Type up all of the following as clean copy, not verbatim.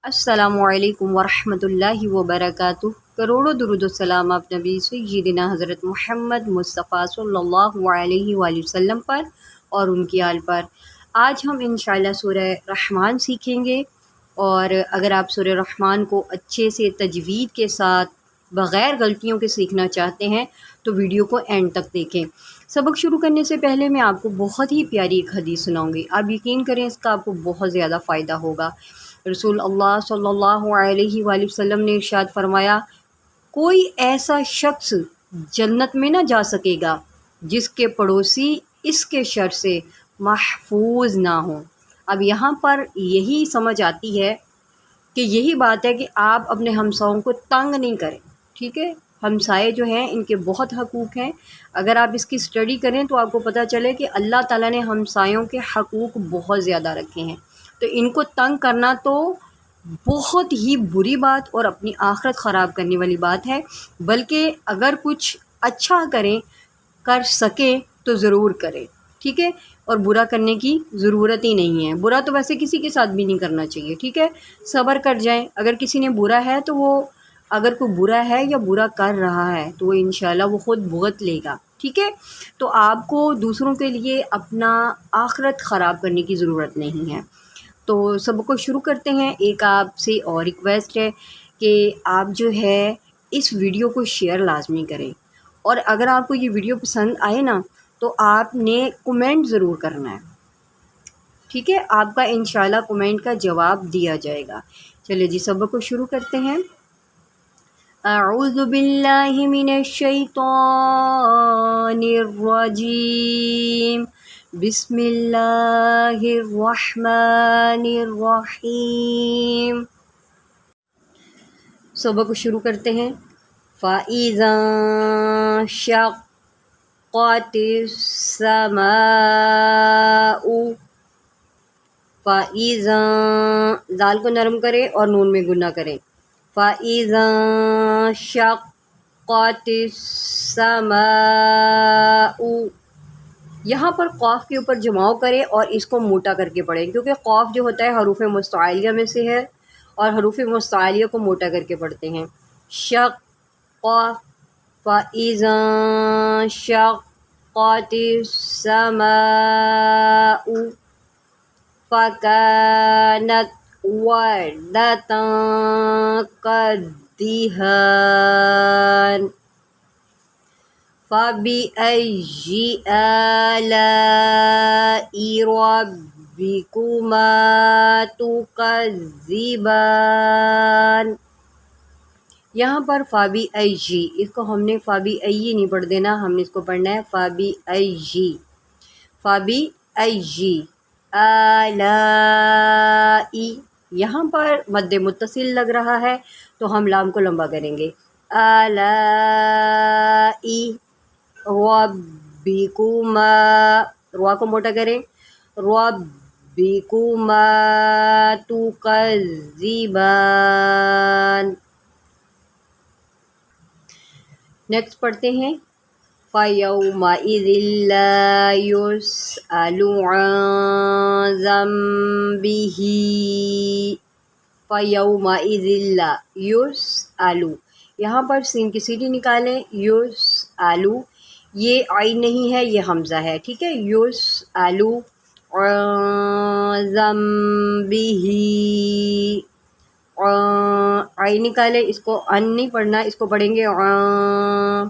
السلام علیکم ورحمۃ اللہ وبرکاتہ۔ کروڑوں درود و سلام آپ نبی سیدنا حضرت محمد مصطفیٰ صلی اللہ علیہ وآلہ وسلم پر اور ان کی آل پر۔ آج ہم انشاءاللہ سورہ رحمان سیکھیں گے، اور اگر آپ سورہ رحمان کو اچھے سے تجوید کے ساتھ بغیر غلطیوں کے سیکھنا چاہتے ہیں تو ویڈیو کو اینڈ تک دیکھیں۔ سبق شروع کرنے سے پہلے میں آپ کو بہت ہی پیاری ایک حدیث سناؤں گی، آپ یقین کریں اس کا آپ کو بہت زیادہ فائدہ ہوگا۔ رسول اللہ صلی اللہ علیہ وآلہ وسلم نے ارشاد فرمایا، کوئی ایسا شخص جنت میں نہ جا سکے گا جس کے پڑوسی اس کے شر سے محفوظ نہ ہوں۔ اب یہاں پر یہی سمجھ آتی ہے کہ یہی بات ہے کہ آپ اپنے ہمساؤں کو تنگ نہیں کریں، ٹھیک ہے؟ ہمسائے جو ہیں ان کے بہت حقوق ہیں۔ اگر آپ اس کی اسٹڈی کریں تو آپ کو پتہ چلے کہ اللہ تعالیٰ نے ہمسایوں کے حقوق بہت زیادہ رکھے ہیں، تو ان کو تنگ کرنا تو بہت ہی بری بات اور اپنی آخرت خراب کرنے والی بات ہے۔ بلکہ اگر کچھ اچھا کر سکیں تو ضرور کریں، ٹھیک ہے؟ اور برا کرنے کی ضرورت ہی نہیں ہے۔ برا تو ویسے کسی کے ساتھ بھی نہیں کرنا چاہیے، ٹھیک ہے؟ صبر کر جائیں۔ اگر کسی نے برا ہے تو وہ اگر کوئی برا ہے یا برا کر رہا ہے تو وہ انشاءاللہ وہ خود بھگت لے گا، ٹھیک ہے؟ تو آپ کو دوسروں کے لیے اپنا آخرت خراب کرنے کی ضرورت نہیں ہے۔ تو سب کو شروع کرتے ہیں۔ ایک آپ سے اور ریکویسٹ ہے کہ آپ جو ہے اس ویڈیو کو شیئر لازمی کریں، اور اگر آپ کو یہ ویڈیو پسند آئے نا تو آپ نے کومنٹ ضرور کرنا ہے، ٹھیک ہے؟ آپ کا انشاءاللہ کومنٹ کا جواب دیا جائے گا۔ چلے جی سبق کو شروع کرتے ہیں۔ اعوذ باللہ من الشیطان الرجیم، بسم اللہ الرحمن الرحیم۔ سبق کو شروع کرتے ہیں۔ فَإِذَا انشَقَّتِ السَّمَاءُ، فَإِذَا ذال کو نرم کریں اور نون میں گنہ کریں۔ فَإِذَا انشَقَّتِ السَّمَاءُ، یہاں پر قاف کے اوپر جماؤ کریں اور اس کو موٹا کر کے پڑھیں، کیونکہ قاف جو ہوتا ہے حروف مستعلیہ میں سے ہے اور حروف مستعلیہ کو موٹا کر کے پڑھتے ہیں۔ شق، فَإِذَا انشَقَّتِ السَّمَاءُ فَكَانَتْ وَرْدَةً كَالدِّهَانِ فَبِأَيِّ آلَاءِ رَبِّكُمَا تُكَذِّبَانِ، یہاں پر فابی ایجی، اس کو ہم نے فابی ایی نہیں پڑھ دینا، ہم نے اس کو پڑھنا ہے فابی ایجی، فابی ایجی آلائی۔ یہاں پر مد متصل لگ رہا ہے تو ہم لام کو لمبا کریں گے۔ آلائی ربکما، روا کو موٹا کریں، ربکما تکذبان۔ نیکسٹ پڑھتے ہیں۔ فَيَوْمَئِذٍ لَا يُسْأَلُ عَن ذَنبِهِ، فَيَوْمَئِذٍ لَا يُسْأَلُ، یہاں پر سین کی سیٹی نکالیں۔ یُسْأَلُ، یہ عین نہیں ہے، یہ حمزہ ہے، ٹھیک ہے؟ یُسْأَلُ عَن ذَنبِهِ، عین نکالیں، اس کو ان نہیں پڑھنا، اس کو پڑھیں گے عن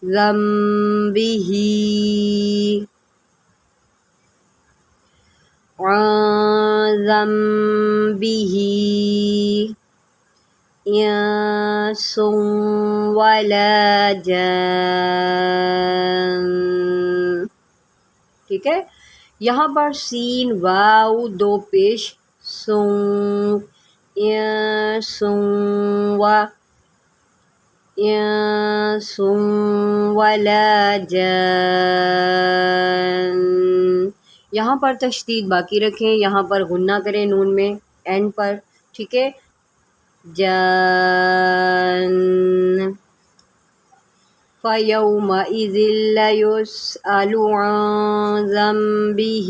ذنبه، عن ذنبه انس ولا جان، ٹھیک ہے؟ یہاں پر سین واو دو پیش، سن، انس ولا جان، یہاں پر تشدید باقی رکھیں، یہاں پر غنہ کریں نون میں اینڈ پر، ٹھیک ہے؟ جان، فَيَوْمَئِذٍ لَيُسْأَلُ عَن ذَنبِهِ